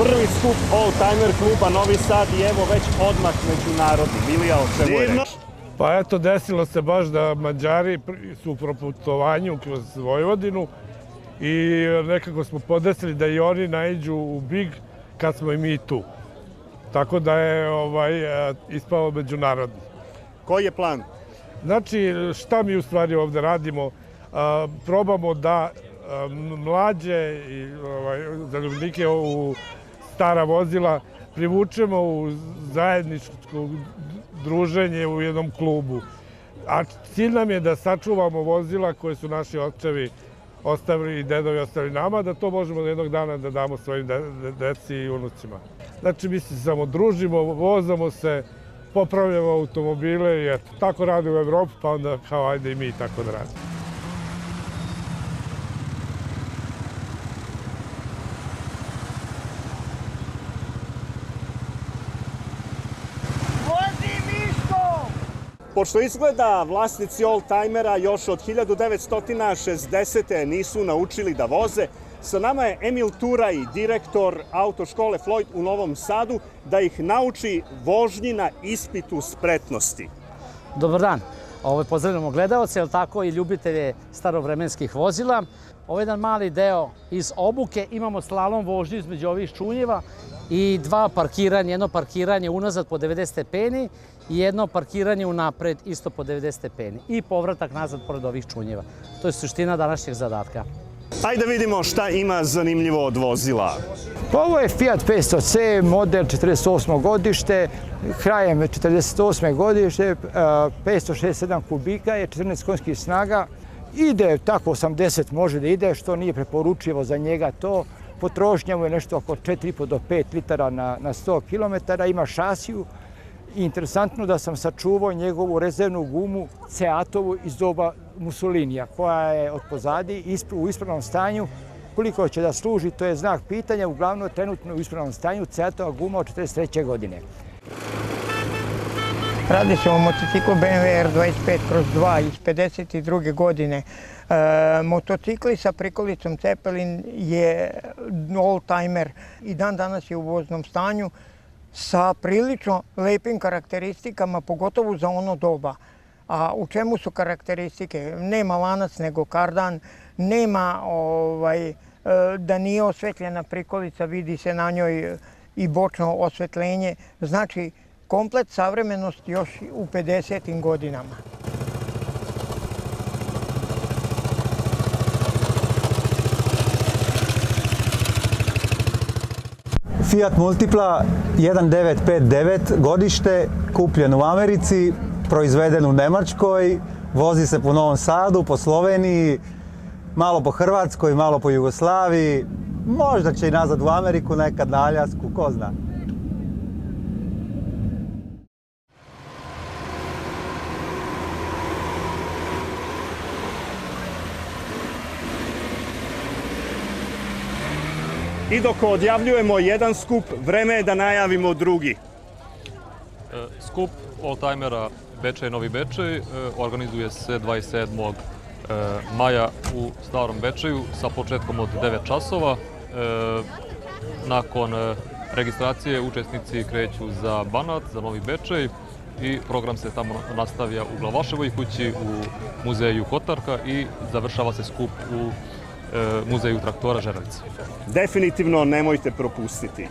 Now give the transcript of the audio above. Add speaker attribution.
Speaker 1: Prvi skup Oldtimer kluba Novi Sad i evo već odmah međunarodni. Milija, o čemu je reč?
Speaker 2: Pa eto, desilo se baš da Mađari su u proputovanju kroz Vojvodinu i nekako smo podesili da i oni naiđu u Big kad smo i mi tu. Tako da je ispao međunarodni.
Speaker 1: Koji je plan?
Speaker 2: Znači, šta mi u stvari ovde radimo? Probamo da mlađe i zaljubnike u stara vozila privučemo u zajedničko druženje u jednom klubu. A cilj nam je da sačuvamo vozila koje su naši očevi ostavili i dedovi ostavili nama, da to možemo jednog dana da damo svojim deci i unucima. Znači, mi se samo družimo, vozamo se, popravljamo automobile i eto, tako radi u Evropi, pa onda kao ajde i mi tako da radimo.
Speaker 1: Pošto izgleda vlasnici Oldtimera još od 1960. nisu naučili da voze, sa nama je Emil Turaj, direktor autoškole Floyd u Novom Sadu, da ih nauči vožnji na ispitu spretnosti.
Speaker 3: Dobar dan. Pozdravljamo gledalce, tako i ljubitelje starovremenskih vozila. Ovo je jedan mali deo iz obuke. Imamo slalom vožnju između ovih čunjeva i dva parkiranja. Jedno parkiranje unazad po 90 stepeni i jedno parkiranje unapred isto po 90 stepeni. I povratak nazad pored ovih čunjeva. To je suština današnjeg zadatka.
Speaker 1: Ajde vidimo šta ima zanimljivo od vozila.
Speaker 4: Ovo je Fiat 500C, model 48. godište, krajem 48. godište, 567 kubika je, 14 konjskih snaga. Ide tako 80 može da ide, što nije preporučivo za njega to. Potrošnja mu je nešto oko 4,5 do 5 litara na 100 km, ima šasiju. Interesantno da sam sačuvao njegovu rezervnu gumu Ceatovu iz doba Mussolinija, koja je od pozadi u ispravnom stanju. Koliko će da služi, to je znak pitanja, uglavnom trenutno u ispravnom stanju Ceatova guma od 1943. godine.
Speaker 5: Radi se o motociklu BMW R25/2 iz 1952. godine. Motocikli sa prikolicom Zeppelin je Oldtimer i dan danas je u voznom stanju sa prilično lepim karakteristikama, pogotovo za ono doba. A u čemu su karakteristike? Nema lanac nego kardan, nema da nije osvetljena prikolica, vidi se na njoj i bočno osvetljenje. Znači, komplet savremenost još u 50. godinama.
Speaker 6: Fiat Multipla 1959 godište, kupljen u Americi, proizveden u Nemačkoj, vozi se po Novom Sadu, po Sloveniji, malo po Hrvatskoj, malo po Jugoslaviji, možda će i nazad u Ameriku, nekad na Aljasku, ko zna.
Speaker 1: I dok odjavljujemo jedan skup, vreme je da najavimo drugi.
Speaker 7: Skup Oldtimera Bečej Novi Bečej organizuje se 27. maja u Starom Bečeju sa početkom od 9 časova. Nakon registracije učesnici kreću za Banat, za Novi Bečej i program se tamo nastavlja u Glavaševoj kući, u muzeju Kotarka i završava se skup u muzeju traktora Žeravica.
Speaker 1: Definitivno nemojte propustiti.